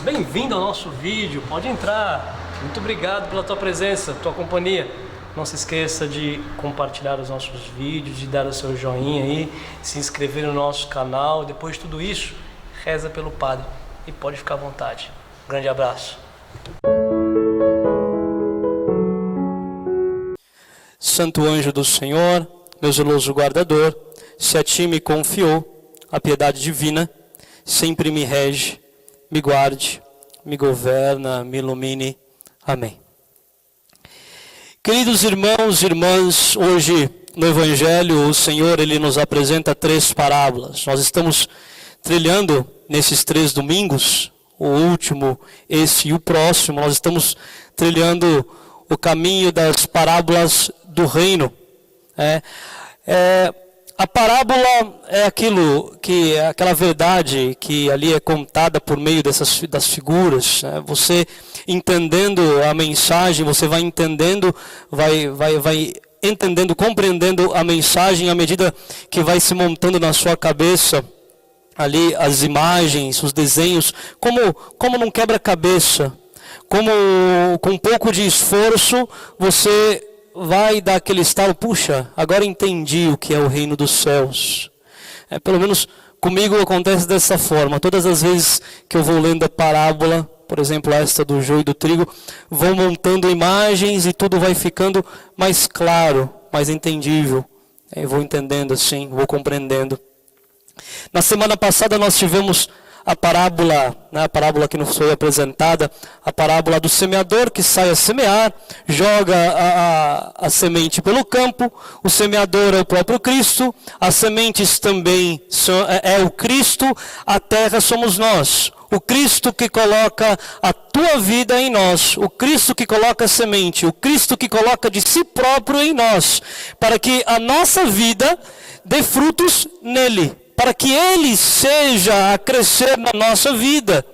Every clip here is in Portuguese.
Bem-vindo ao nosso vídeo, pode entrar. Muito obrigado pela tua presença, tua companhia. Não se esqueça de compartilhar os nossos vídeos, de dar o seu joinha aí, se inscrever no nosso canal. Depois de tudo isso, reza pelo Padre e pode ficar à vontade. Um grande abraço. Santo anjo do Senhor, meu zeloso guardador, se a ti me confiou a piedade divina, sempre me rege, me guarde, me governa, me ilumine. Amém. Queridos irmãos e irmãs, hoje no Evangelho o Senhor ele nos apresenta 3 parábolas. Nós estamos trilhando nesses 3 domingos, o último, esse e o próximo, nós estamos trilhando o caminho das parábolas do reino. A parábola é aquela verdade que ali é contada por meio das figuras. Você entendendo a mensagem, você vai entendendo, vai entendendo, compreendendo a mensagem à medida que vai se montando na sua cabeça ali as imagens, os desenhos, como num quebra-cabeça, como com um pouco de esforço você vai dar aquele estalo, puxa, agora entendi o que é o reino dos céus. Pelo menos comigo acontece dessa forma. Todas as vezes que eu vou lendo a parábola, por exemplo, esta do joio e do trigo, vou montando imagens e tudo vai ficando mais claro, mais entendível. Eu vou entendendo assim, vou compreendendo. Na semana passada nós tivemos a parábola que nos foi apresentada, a parábola do semeador que sai a semear, joga a semente pelo campo. O semeador é o próprio Cristo, as sementes também é o Cristo, a terra somos nós. O Cristo que coloca a tua vida em nós, o Cristo que coloca a semente, o Cristo que coloca de si próprio em nós, para que a nossa vida dê frutos nele, para que Ele seja a crescer na nossa vida.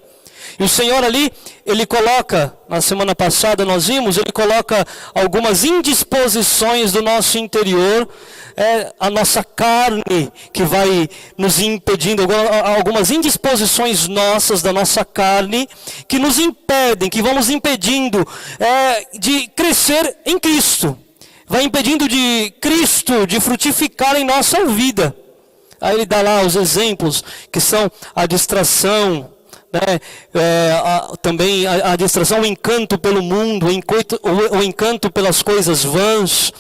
E o Senhor ali, Ele coloca, na semana passada nós vimos, Ele coloca algumas indisposições do nosso interior, a nossa carne que vai nos impedindo, algumas indisposições nossas da nossa carne, que nos impedem, que vão nos impedindo de crescer em Cristo. Vai impedindo de Cristo de frutificar em nossa vida. Aí ele dá lá os exemplos, que são a distração, também a distração, o encanto pelo mundo, o encanto pelas coisas vãs,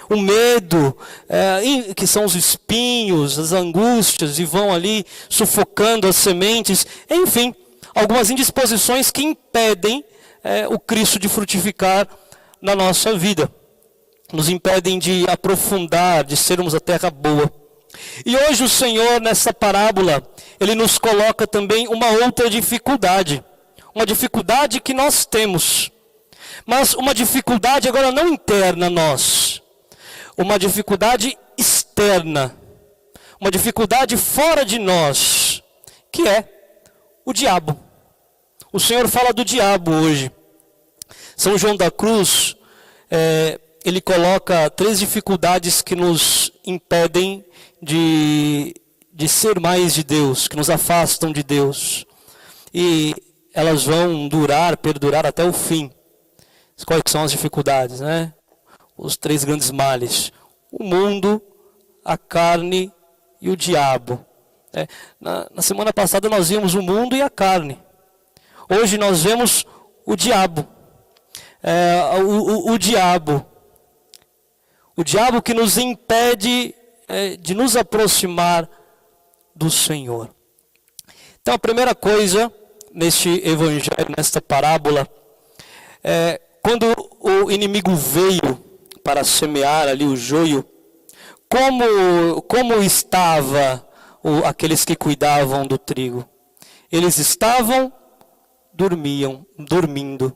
o medo, que são os espinhos, as angústias, e vão ali sufocando as sementes. Enfim, algumas indisposições que impedem o Cristo de frutificar na nossa vida. Nos impedem de aprofundar, de sermos a terra boa. E hoje o Senhor, nessa parábola, Ele nos coloca também uma outra dificuldade. Uma dificuldade que nós temos. Mas uma dificuldade agora não interna a nós. Uma dificuldade externa. Uma dificuldade fora de nós. Que é o diabo. O Senhor fala do diabo hoje. São João da Cruz, ele coloca 3 dificuldades que nos impedem de ser mais de Deus, que nos afastam de Deus. E elas vão perdurar até o fim. Quais são as dificuldades, né? Os 3 grandes males: o mundo, a carne e o diabo. Na semana passada nós vimos o mundo e a carne. Hoje nós vemos o diabo. O diabo. O diabo que nos impede de nos aproximar do Senhor. Então a primeira coisa neste evangelho, nesta parábola, quando o inimigo veio para semear ali o joio, como estavam aqueles que cuidavam do trigo? Eles estavam dormindo.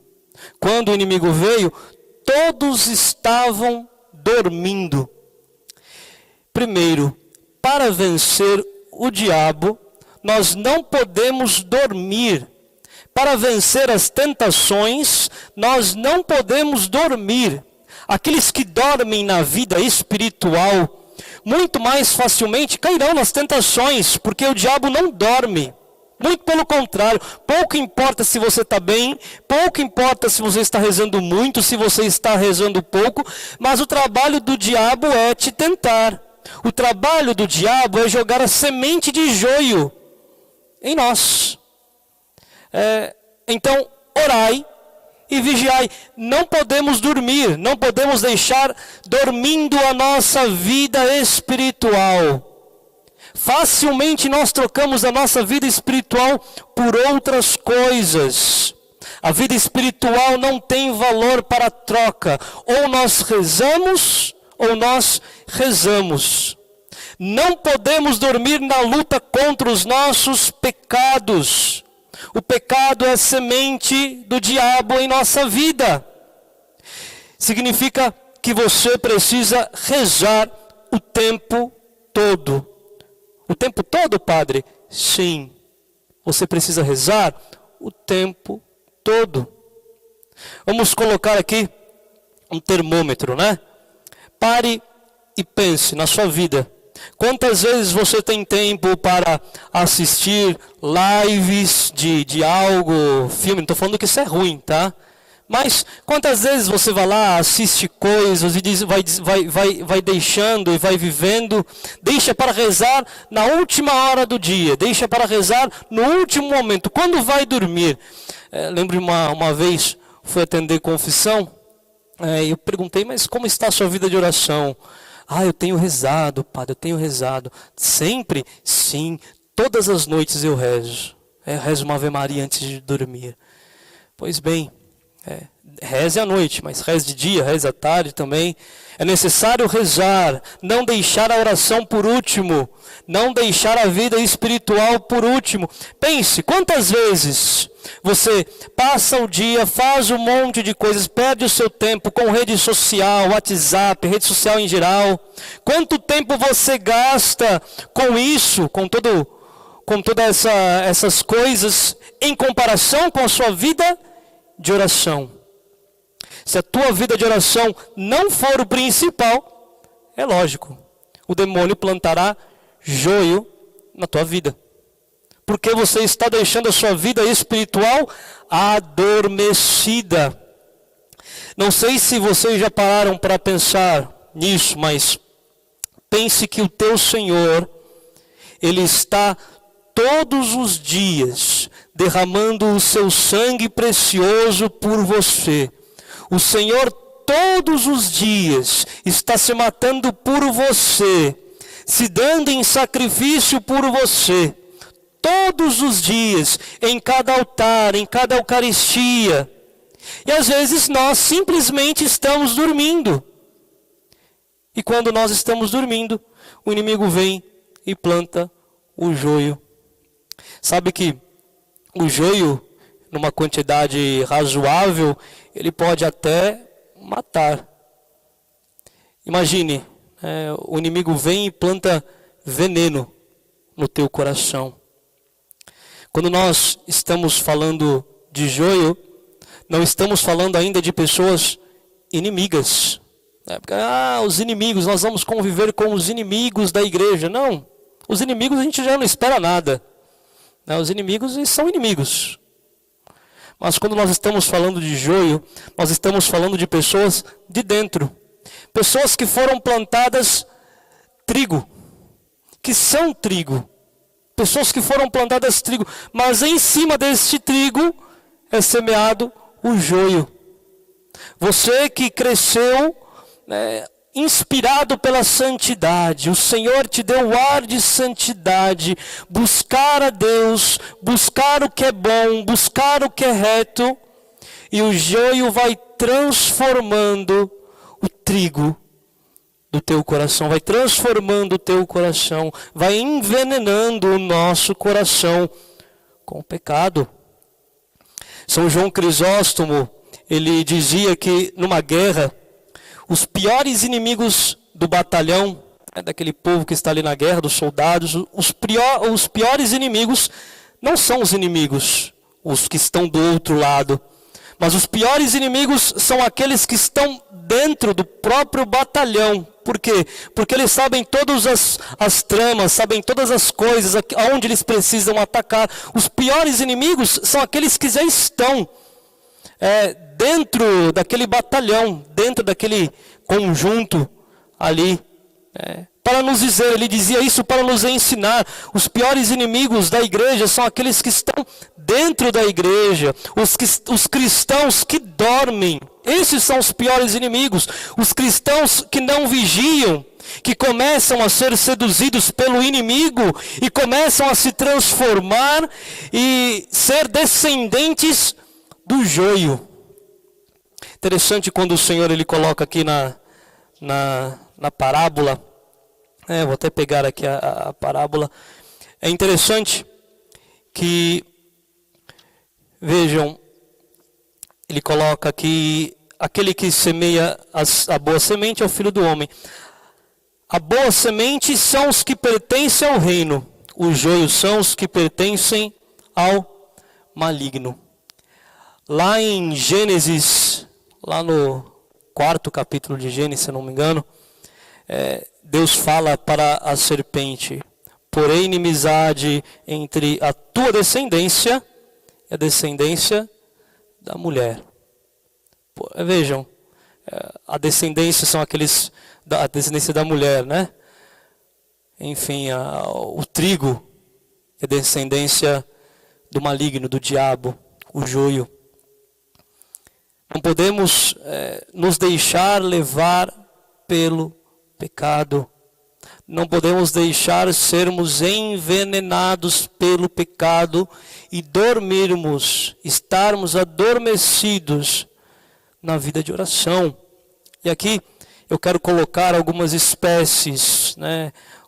Quando o inimigo veio, todos estavam dormindo. Primeiro, para vencer o diabo, nós não podemos dormir. Para vencer as tentações, nós não podemos dormir. Aqueles que dormem na vida espiritual, muito mais facilmente cairão nas tentações, porque o diabo não dorme. Muito pelo contrário, pouco importa se você está bem, pouco importa se você está rezando muito, se você está rezando pouco, mas o trabalho do diabo é te tentar. O trabalho do diabo é jogar a semente de joio em nós. Então, orai e vigiai. Não podemos dormir, não podemos deixar dormindo a nossa vida espiritual. Facilmente nós trocamos a nossa vida espiritual por outras coisas. A vida espiritual não tem valor para troca. Ou nós rezamos, ou nós rezamos. Não podemos dormir na luta contra os nossos pecados. O pecado é a semente do diabo em nossa vida. Significa que você precisa rezar o tempo todo. O tempo todo, padre? Sim. Você precisa rezar o tempo todo. Vamos colocar aqui um termômetro, né? Pare e pense na sua vida. Quantas vezes você tem tempo para assistir lives de algo, filme? Não estou falando que isso é ruim, tá? Mas quantas vezes você vai lá, assiste coisas e vai deixando e vai vivendo, deixa para rezar na última hora do dia, deixa para rezar no último momento, quando vai dormir. Lembro uma vez, fui atender confissão, eu perguntei, mas como está a sua vida de oração? Eu tenho rezado, padre, eu tenho rezado. Sempre? Sim, todas as noites eu rezo. Rezo uma Ave Maria antes de dormir. Pois bem, reze à noite, mas reze de dia, reze à tarde também. É necessário rezar, não deixar a oração por último, não deixar a vida espiritual por último. Pense, quantas vezes você passa o dia, faz um monte de coisas, perde o seu tempo com rede social, WhatsApp, rede social em geral. Quanto tempo você gasta com isso, com todas essas coisas, em comparação com a sua vida de oração? Se a tua vida de oração não for o principal, é lógico, o demônio plantará joio na tua vida. Porque você está deixando a sua vida espiritual adormecida. Não sei se vocês já pararam para pensar nisso, mas pense que o teu Senhor, Ele está todos os dias derramando o seu sangue precioso por você. O Senhor todos os dias está se matando por você, se dando em sacrifício por você. Todos os dias, em cada altar, em cada Eucaristia. E às vezes nós simplesmente estamos dormindo. E quando nós estamos dormindo, o inimigo vem e planta o joio. Sabe que o joio, numa quantidade razoável, ele pode até matar. Imagine, o inimigo vem e planta veneno no teu coração. Quando nós estamos falando de joio, não estamos falando ainda de pessoas inimigas. Porque, os inimigos, nós vamos conviver com os inimigos da igreja. Não, os inimigos a gente já não espera nada. Os inimigos são inimigos. Mas quando nós estamos falando de joio, nós estamos falando de pessoas de dentro. Pessoas que foram plantadas trigo, que são trigo. Pessoas que foram plantadas trigo, mas em cima deste trigo é semeado o joio. Você que cresceu inspirado pela santidade, o Senhor te deu o ar de santidade, buscar a Deus, buscar o que é bom, buscar o que é reto, e o joio vai transformando o trigo do teu coração, vai transformando o teu coração, vai envenenando o nosso coração com o pecado. São João Crisóstomo, ele dizia que numa guerra, os piores inimigos do batalhão, daquele povo que está ali na guerra, dos soldados, os piores inimigos não são os inimigos, os que estão do outro lado, Mas os piores inimigos são aqueles que estão dentro do próprio batalhão. Por quê? Porque eles sabem todas as tramas, sabem todas as coisas, aonde eles precisam atacar. Os piores inimigos são aqueles que já estão dentro daquele batalhão, dentro daquele conjunto ali. Para nos dizer, ele dizia isso para nos ensinar. Os piores inimigos da igreja são aqueles que estão dentro da igreja, os cristãos que dormem. Esses são os piores inimigos. Os cristãos que não vigiam, que começam a ser seduzidos pelo inimigo e começam a se transformar e ser descendentes do joio. Interessante quando o Senhor ele coloca aqui na parábola. Vou até pegar aqui a parábola. É interessante que, vejam, ele coloca aqui, aquele que semeia a boa semente é o Filho do Homem. A boa semente são os que pertencem ao reino. Os joios são os que pertencem ao maligno. Lá em Gênesis, lá no 4º capítulo de Gênesis, se não me engano, Deus fala para a serpente: porém inimizade entre a tua descendência e a descendência da mulher. Vejam, a descendência são aqueles, a descendência da mulher, né? Enfim, o trigo é descendência do maligno, do diabo, o joio. Não podemos nos deixar levar pelo pecado. Não podemos deixar sermos envenenados pelo pecado e dormirmos, estarmos adormecidos na vida de oração. E aqui eu quero colocar algumas espécies,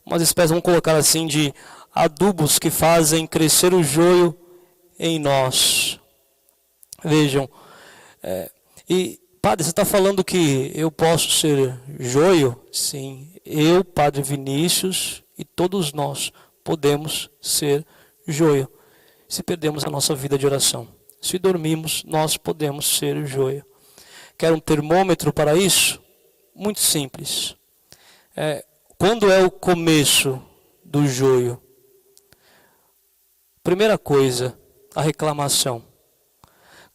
umas espécies, vamos colocar assim, de adubos que fazem crescer o joio em nós. Vejam, e padre, você está falando que eu posso ser joio? Sim, eu, Padre Vinícius e todos nós podemos ser joio. Se perdemos a nossa vida de oração, se dormimos, nós podemos ser joio. Quer um termômetro para isso? Muito simples. Quando é o começo do joio? Primeira coisa, a reclamação.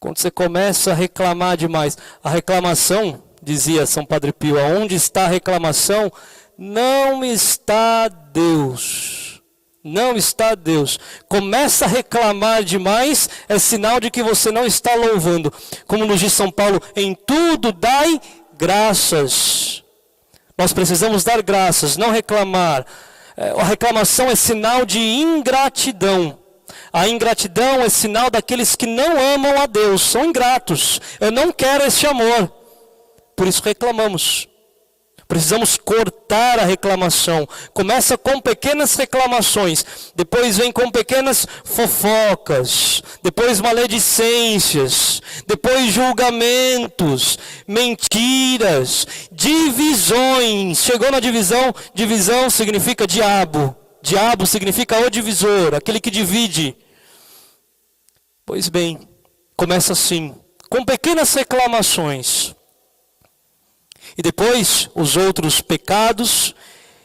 Quando você começa a reclamar demais, a reclamação, dizia São Padre Pio, aonde está a reclamação, não está Deus. Não está Deus. Começa a reclamar demais, é sinal de que você não está louvando. Como nos diz São Paulo, em tudo dai graças. Nós precisamos dar graças, não reclamar. A reclamação é sinal de ingratidão. A ingratidão é sinal daqueles que não amam a Deus, são ingratos. Eu não quero esse amor, por isso reclamamos. Precisamos cortar a reclamação. Começa com pequenas reclamações, depois vem com pequenas fofocas, depois maledicências, depois julgamentos, mentiras, divisões. Chegou na divisão, divisão significa diabo. Diabo significa o divisor, aquele que divide. Pois bem, começa assim, com pequenas reclamações. E depois os outros pecados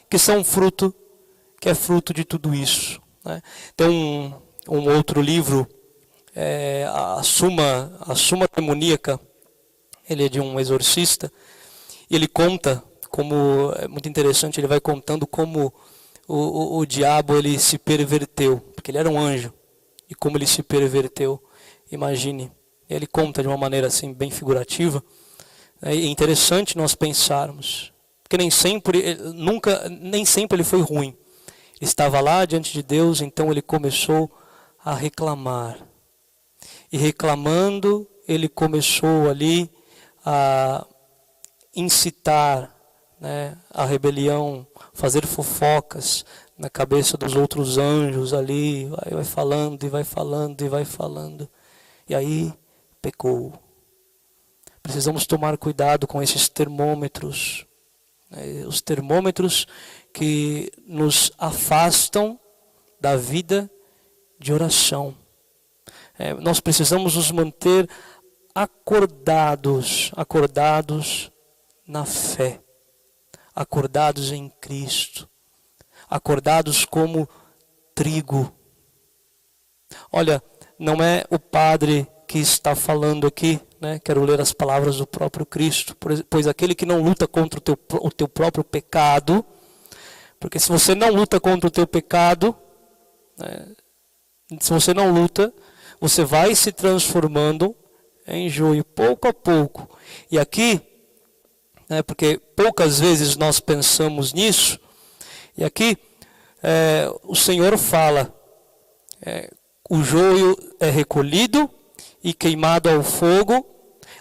que são fruto, que é fruto de tudo isso. Tem um outro livro, a Suma Demoníaca, ele é de um exorcista, e ele conta, como é muito interessante, ele vai contando como o diabo ele se perverteu, porque ele era um anjo, e como ele se perverteu, imagine. Ele conta de uma maneira assim bem figurativa. É interessante nós pensarmos, porque nem sempre ele foi ruim. Ele estava lá diante de Deus, então ele começou a reclamar. E reclamando, ele começou ali a incitar, a rebelião, fazer fofocas na cabeça dos outros anjos ali, vai falando e vai falando e vai falando. E aí pecou. Precisamos tomar cuidado com esses termômetros, os termômetros que nos afastam da vida de oração. Nós precisamos nos manter acordados na fé, acordados em Cristo, acordados como trigo. Olha, não é o padre que está falando aqui, né? Quero ler as palavras do próprio Cristo, pois aquele que não luta contra o teu próprio pecado, porque se você não luta contra o teu pecado, né, se você não luta, você vai se transformando em joio, pouco a pouco. E aqui, né, porque poucas vezes nós pensamos nisso, e aqui o Senhor fala, o joio é recolhido e queimado ao fogo,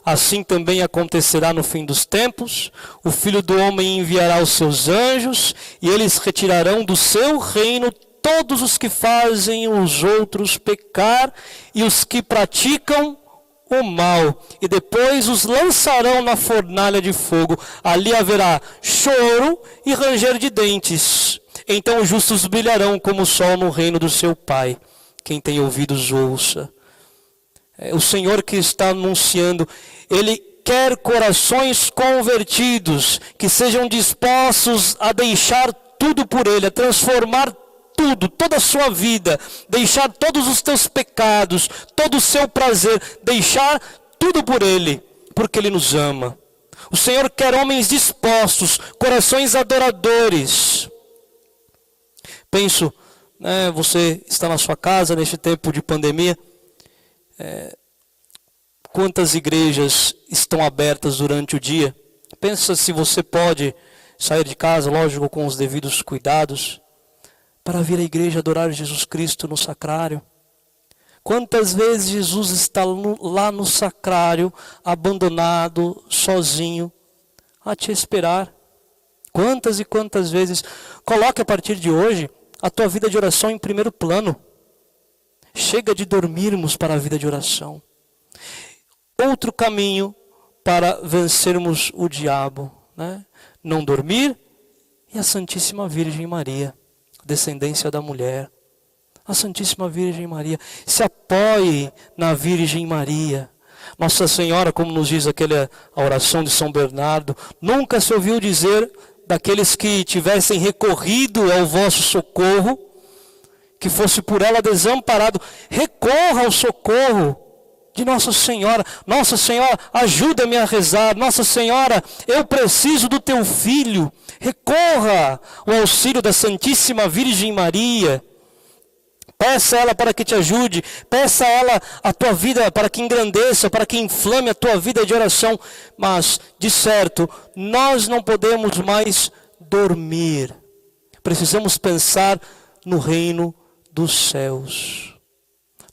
assim também acontecerá no fim dos tempos. O Filho do Homem enviará os seus anjos, e eles retirarão do seu reino todos os que fazem os outros pecar e os que praticam o mal, e depois os lançarão na fornalha de fogo. Ali haverá choro e ranger de dentes. Então os justos brilharão como o sol no reino do seu Pai. Quem tem ouvidos, ouça. O Senhor que está anunciando, Ele quer corações convertidos, que sejam dispostos a deixar tudo por Ele, a transformar tudo, toda a sua vida, deixar todos os teus pecados, todo o seu prazer, deixar tudo por Ele, porque Ele nos ama. O Senhor quer homens dispostos, corações adoradores. Penso, né, você está na sua casa neste tempo de pandemia, quantas igrejas estão abertas durante o dia? Pensa se você pode sair de casa, lógico, com os devidos cuidados, para vir à igreja adorar Jesus Cristo no sacrário. Quantas vezes Jesus está lá no sacrário, abandonado, sozinho, a te esperar? Quantas e quantas vezes? Coloque a partir de hoje a tua vida de oração em primeiro plano. Chega de dormirmos para a vida de oração. Outro caminho para vencermos o diabo, né? Não dormir e a Santíssima Virgem Maria, descendência da mulher. A Santíssima Virgem Maria, se apoie na Virgem Maria. Nossa Senhora, como nos diz a oração de São Bernardo, nunca se ouviu dizer daqueles que tivessem recorrido ao vosso socorro, que fosse por ela desamparado. Recorra ao socorro de Nossa Senhora. Nossa Senhora, ajuda-me a rezar. Nossa Senhora, eu preciso do teu filho. Recorra ao auxílio da Santíssima Virgem Maria. Peça a ela para que te ajude. Peça a ela a tua vida para que engrandeça, para que inflame a tua vida de oração. Mas, de certo, nós não podemos mais dormir. Precisamos pensar no reino dos céus.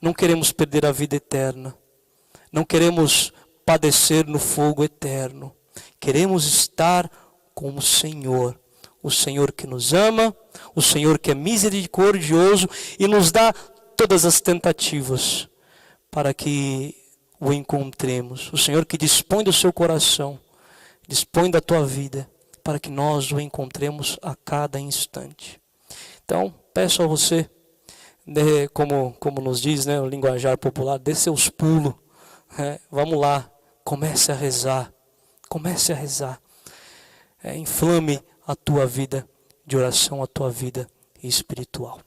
Não queremos perder a vida eterna. Não queremos padecer no fogo eterno. Queremos estar com o Senhor que nos ama, o Senhor que é misericordioso e nos dá todas as tentativas para que o encontremos. O Senhor que dispõe do seu coração, dispõe da tua vida, para que nós o encontremos a cada instante. Então, peço a você, como nos diz, né, o linguajar popular, dê seus pulos. Vamos lá, comece a rezar. Inflame a tua vida de oração, a tua vida espiritual.